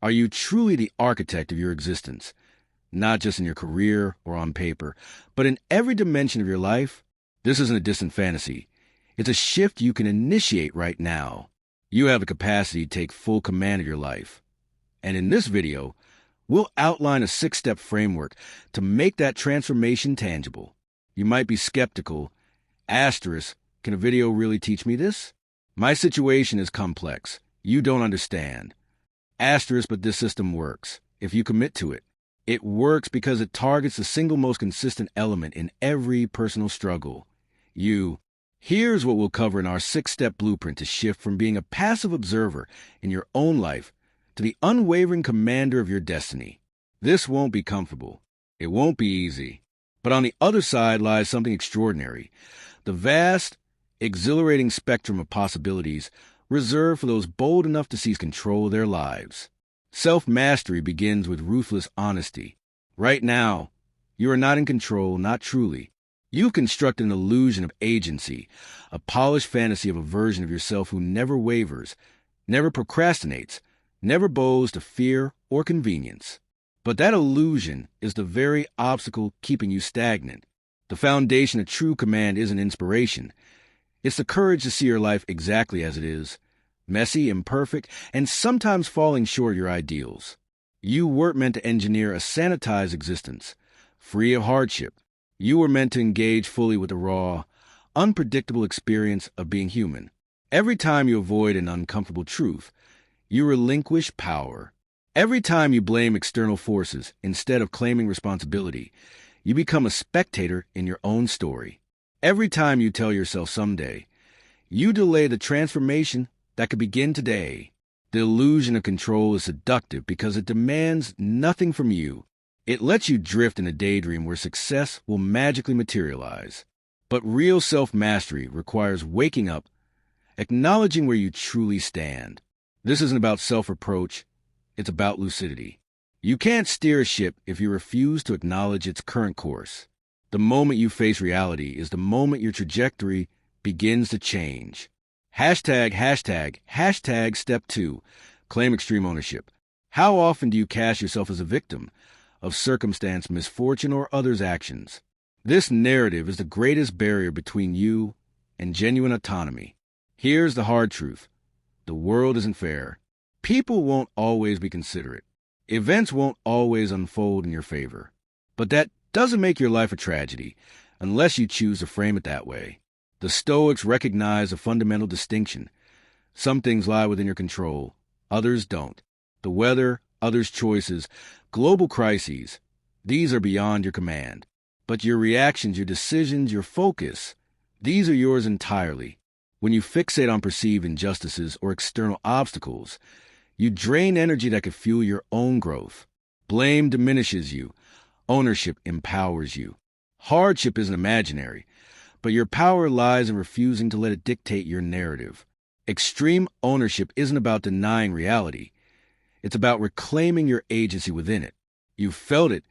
Are you truly the architect of your existence? Not just in your career or on paper, but in every dimension of your life? This isn't a distant fantasy. It's a shift you can initiate right now. You have the capacity to take full command of your life. And in this video, we'll outline a 6-step framework to make that transformation tangible. You might be skeptical. Asterisk, can a video really teach me this? My situation is complex. You don't understand. Asterisk, but this system works. If you commit to it. It works because it targets the single most consistent element in every personal struggle. You. Here's what we'll cover in our 6-step blueprint to shift from being a passive observer in your own life to the unwavering commander of your destiny. This won't be comfortable. It won't be easy. But on the other side lies something extraordinary. The vast, exhilarating spectrum of possibilities reserved for those bold enough to seize control of their lives. Self-mastery begins with ruthless honesty. Right now, you are not in control, not truly. You've constructed an illusion of agency, a polished fantasy of a version of yourself who never wavers, never procrastinates, never bows to fear or convenience. But that illusion is the very obstacle keeping you stagnant. The foundation of true command isn't inspiration. It's the courage to see your life exactly as it is, messy, imperfect, and sometimes falling short of your ideals. You weren't meant to engineer a sanitized existence, free of hardship. You were meant to engage fully with the raw, unpredictable experience of being human. Every time you avoid an uncomfortable truth, you relinquish power. Every time you blame external forces instead of claiming responsibility, you become a spectator in your own story. Every time you tell yourself someday, you delay the transformation that could begin today. The illusion of control is seductive because it demands nothing from you. It lets you drift in a daydream where success will magically materialize. But real self-mastery requires waking up, acknowledging where you truly stand. This isn't about self-reproach, it's about lucidity. You can't steer a ship if you refuse to acknowledge its current course. The moment you face reality is the moment your trajectory begins to change. Hashtag step 2, claim extreme ownership. How often do you cast yourself as a victim of circumstance, misfortune, or others' actions? This narrative is the greatest barrier between you and genuine autonomy. Here's the hard truth. The world isn't fair. People won't always be considerate. Events won't always unfold in your favor. But that doesn't make your life a tragedy, unless you choose to frame it that way. The Stoics recognize a fundamental distinction. Some things lie within your control, others don't. The weather, others' choices, global crises, these are beyond your command. But your reactions, your decisions, your focus, these are yours entirely. When you fixate on perceived injustices or external obstacles, you drain energy that could fuel your own growth. Blame diminishes you. Ownership empowers you. Hardship isn't imaginary, but your power lies in refusing to let it dictate your narrative. Extreme ownership isn't about denying reality. It's about reclaiming your agency within it. You've felt it,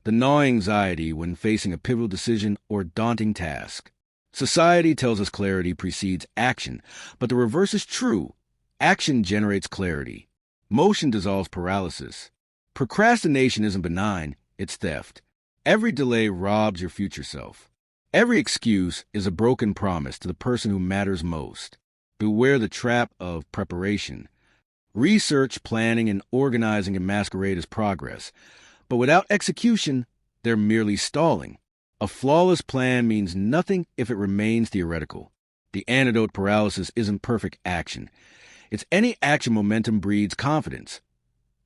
the gnawing anxiety when facing a pivotal decision or daunting task. Society tells us clarity precedes action, but the reverse is true. Action generates clarity. Motion dissolves paralysis. Procrastination isn't benign, it's theft. Every delay robs your future self. Every excuse is a broken promise to the person who matters most. Beware the trap of preparation. Research, planning, and organizing can masquerade as progress, but without execution, they're merely stalling. A flawless plan means nothing if it remains theoretical. The antidote to paralysis isn't perfect action. It's any action momentum breeds confidence.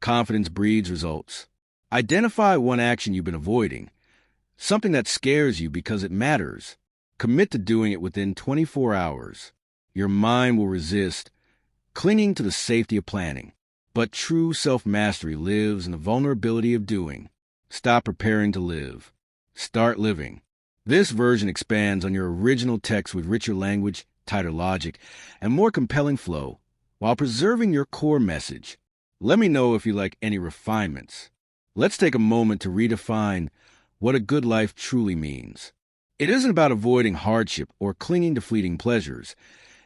Confidence breeds results. Identify one action you've been avoiding, something that scares you because it matters. Commit to doing it within 24 hours. Your mind will resist, clinging to the safety of planning. But true self-mastery lives in the vulnerability of doing. Stop preparing to live. Start living. This version expands on your original text with richer language, tighter logic, and more compelling flow, while preserving your core message. Let me know if you like any refinements. Let's take a moment to redefine what a good life truly means. It isn't about avoiding hardship or clinging to fleeting pleasures.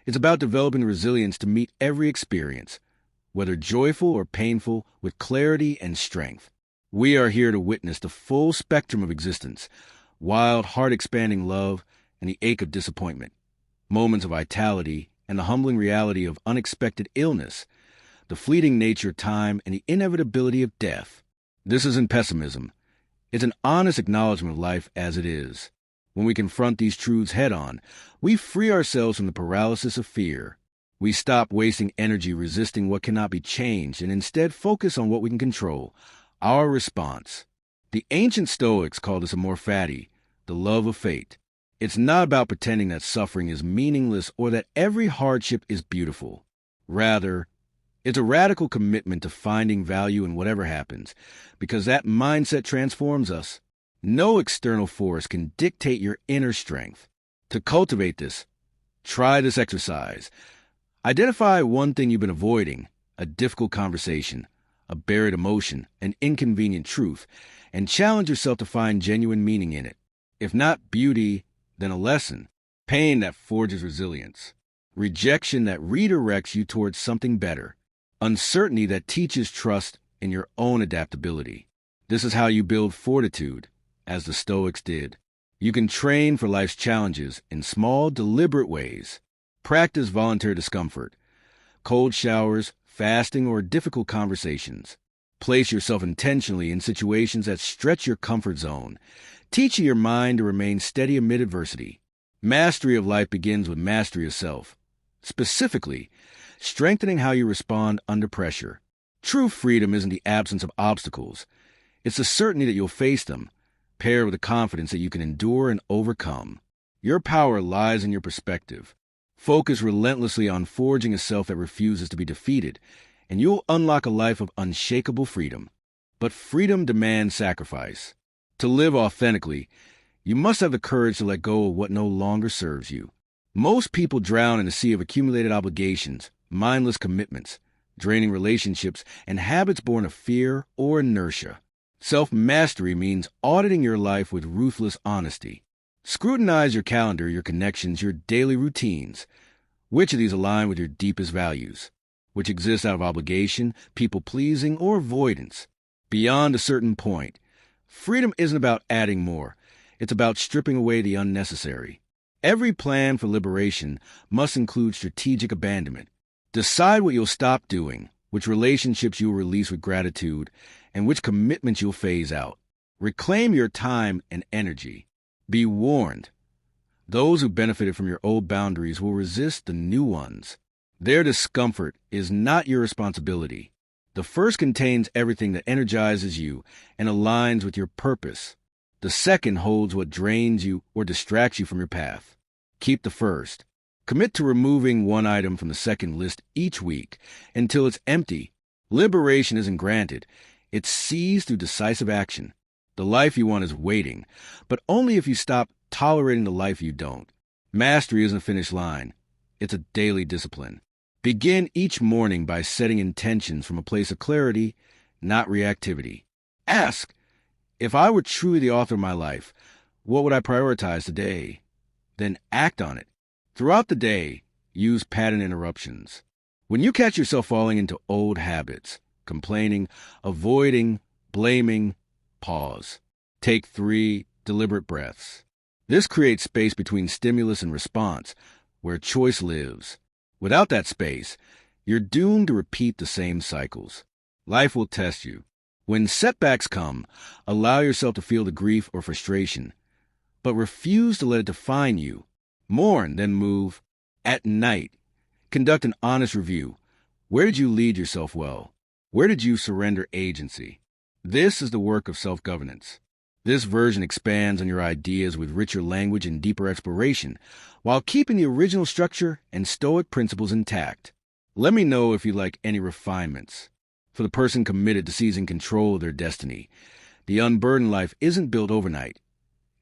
It's about developing resilience to meet every experience, whether joyful or painful, with clarity and strength. We are here to witness the full spectrum of existence, wild, heart-expanding love and the ache of disappointment, moments of vitality and the humbling reality of unexpected illness, the fleeting nature of time and the inevitability of death. This isn't pessimism. It's an honest acknowledgement of life as it is. When we confront these truths head-on, we free ourselves from the paralysis of fear. We stop wasting energy resisting what cannot be changed and instead focus on what we can control, our response. The ancient Stoics called this amor fati, the love of fate. It's not about pretending that suffering is meaningless or that every hardship is beautiful. Rather, it's a radical commitment to finding value in whatever happens, because that mindset transforms us. No external force can dictate your inner strength. To cultivate this, try this exercise. Identify one thing you've been avoiding, a difficult conversation, a buried emotion, an inconvenient truth, and challenge yourself to find genuine meaning in it. If not beauty, then a lesson. Pain that forges resilience. Rejection that redirects you towards something better. Uncertainty that teaches trust in your own adaptability. This is how you build fortitude, as the Stoics did. You can train for life's challenges in small, deliberate ways. Practice voluntary discomfort, cold showers, fasting, or difficult conversations. Place yourself intentionally in situations that stretch your comfort zone, teaching your mind to remain steady amid adversity. Mastery of life begins with mastery of self. Specifically, strengthening how you respond under pressure. True freedom isn't the absence of obstacles. It's the certainty that you'll face them, paired with the confidence that you can endure and overcome. Your power lies in your perspective. Focus relentlessly on forging a self that refuses to be defeated, and you'll unlock a life of unshakable freedom. But freedom demands sacrifice. To live authentically, you must have the courage to let go of what no longer serves you. Most people drown in a sea of accumulated obligations, mindless commitments, draining relationships, and habits born of fear or inertia. Self-mastery means auditing your life with ruthless honesty. Scrutinize your calendar, your connections, your daily routines. Which of these align with your deepest values? Which exist out of obligation, people-pleasing, or avoidance? Beyond a certain point, freedom isn't about adding more. It's about stripping away the unnecessary. Every plan for liberation must include strategic abandonment. Decide what you'll stop doing, which relationships you'll release with gratitude, and which commitments you'll phase out. Reclaim your time and energy. Be warned. Those who benefited from your old boundaries will resist the new ones. Their discomfort is not your responsibility. The first contains everything that energizes you and aligns with your purpose. The second holds what drains you or distracts you from your path. Keep the first. Commit to removing one item from the second list each week until it's empty. Liberation isn't granted. It's seized through decisive action. The life you want is waiting, but only if you stop tolerating the life you don't. Mastery isn't a finish line. It's a daily discipline. Begin each morning by setting intentions from a place of clarity, not reactivity. Ask, if I were truly the author of my life, what would I prioritize today? Then act on it. Throughout the day, use pattern interruptions. When you catch yourself falling into old habits, complaining, avoiding, blaming, pause. Take 3 deliberate breaths. This creates space between stimulus and response, where choice lives. Without that space, you're doomed to repeat the same cycles. Life will test you. When setbacks come, allow yourself to feel the grief or frustration, but refuse to let it define you. Mourn, then move. At night, conduct an honest review. Where did you lead yourself well? Where did you surrender agency? This is the work of self-governance. This version expands on your ideas with richer language and deeper exploration, while keeping the original structure and Stoic principles intact. Let me know if you like any refinements. For the person committed to seizing control of their destiny, the unburdened life isn't built overnight.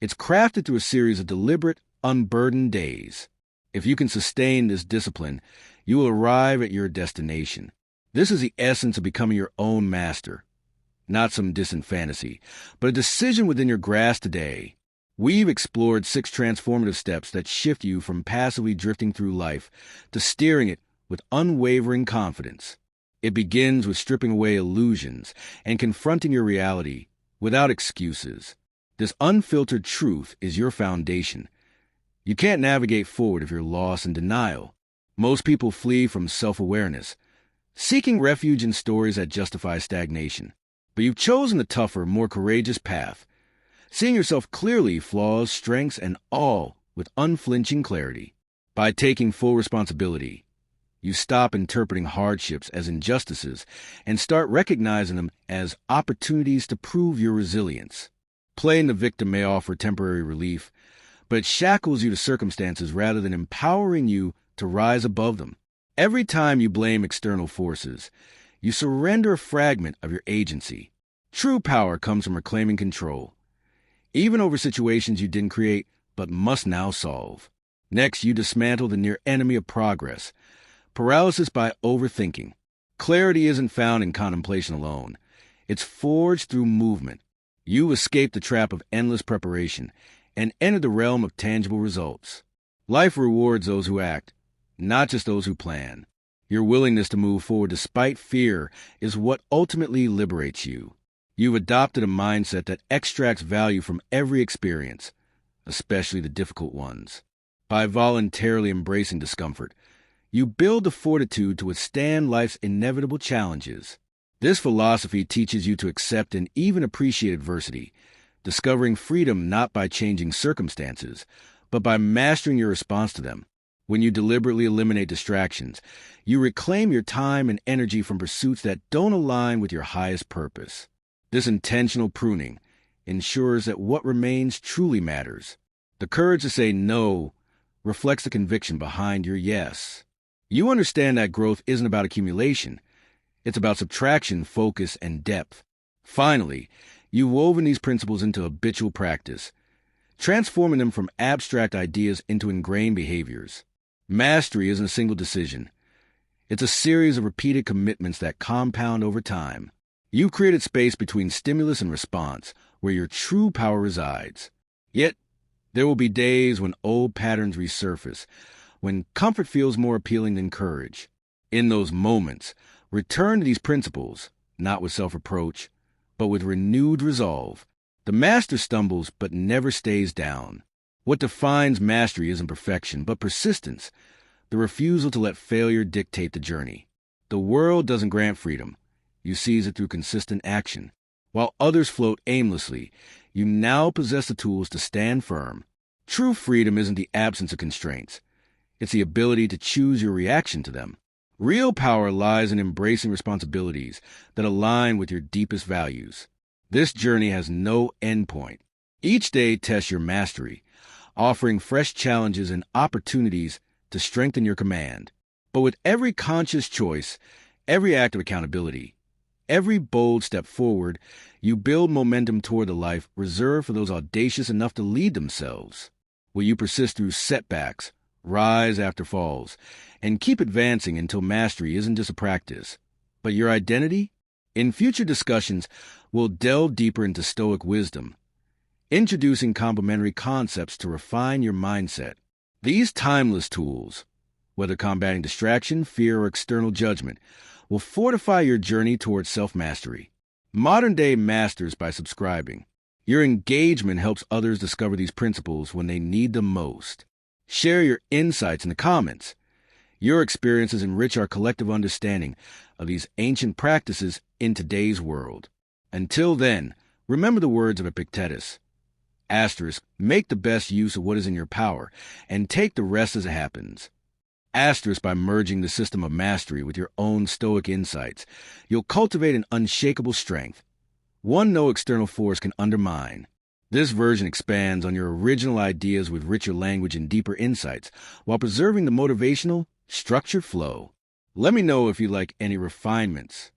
It's crafted through a series of deliberate, unburdened days. If you can sustain this discipline, you will arrive at your destination. This is the essence of becoming your own master. Not some distant fantasy, but a decision within your grasp today. We've explored 6 transformative steps that shift you from passively drifting through life to steering it with unwavering confidence. It begins with stripping away illusions and confronting your reality without excuses. This unfiltered truth is your foundation. You can't navigate forward if you're lost in denial. Most people flee from self-awareness, seeking refuge in stories that justify stagnation. But you've chosen the tougher, more courageous path, seeing yourself clearly, flaws, strengths, and all with unflinching clarity. By taking full responsibility, you stop interpreting hardships as injustices and start recognizing them as opportunities to prove your resilience. Playing the victim may offer temporary relief, but it shackles you to circumstances rather than empowering you to rise above them. Every time you blame external forces, you surrender a fragment of your agency. True power comes from reclaiming control, even over situations you didn't create but must now solve. Next, you dismantle the near enemy of progress, paralysis by overthinking. Clarity isn't found in contemplation alone. It's forged through movement. You escape the trap of endless preparation and enter the realm of tangible results. Life rewards those who act, not just those who plan. Your willingness to move forward despite fear is what ultimately liberates you. You've adopted a mindset that extracts value from every experience, especially the difficult ones. By voluntarily embracing discomfort, you build the fortitude to withstand life's inevitable challenges. This philosophy teaches you to accept and even appreciate adversity, discovering freedom not by changing circumstances, but by mastering your response to them. When you deliberately eliminate distractions, you reclaim your time and energy from pursuits that don't align with your highest purpose. This intentional pruning ensures that what remains truly matters. The courage to say no reflects the conviction behind your yes. You understand that growth isn't about accumulation. It's about subtraction, focus, and depth. Finally, you've woven these principles into habitual practice, transforming them from abstract ideas into ingrained behaviors. Mastery isn't a single decision. It's a series of repeated commitments that compound over time. You've created space between stimulus and response, where your true power resides. Yet, there will be days when old patterns resurface, when comfort feels more appealing than courage. In those moments, return to these principles, not with self-reproach, but with renewed resolve. The master stumbles but never stays down. What defines mastery isn't perfection, but persistence, the refusal to let failure dictate the journey. The world doesn't grant freedom. You seize it through consistent action. While others float aimlessly, you now possess the tools to stand firm. True freedom isn't the absence of constraints. It's the ability to choose your reaction to them. Real power lies in embracing responsibilities that align with your deepest values. This journey has no endpoint. Each day tests your mastery, offering fresh challenges and opportunities to strengthen your command. But with every conscious choice, every act of accountability, every bold step forward, you build momentum toward the life reserved for those audacious enough to lead themselves. Will you persist through setbacks, rise after falls, and keep advancing until mastery isn't just a practice, but your identity? In future discussions, we'll delve deeper into Stoic wisdom, introducing complementary concepts to refine your mindset. These timeless tools, whether combating distraction, fear, or external judgment, will fortify your journey towards self-mastery. Modern-day masters by subscribing. Your engagement helps others discover these principles when they need them most. Share your insights in the comments. Your experiences enrich our collective understanding of these ancient practices in today's world. Until then, remember the words of Epictetus. Asterisk, make the best use of what is in your power, and take the rest as it happens. Asterisk, by merging the system of mastery with your own Stoic insights, you'll cultivate an unshakable strength, one no external force can undermine. This version expands on your original ideas with richer language and deeper insights, while preserving the motivational, structured flow. Let me know if you like any refinements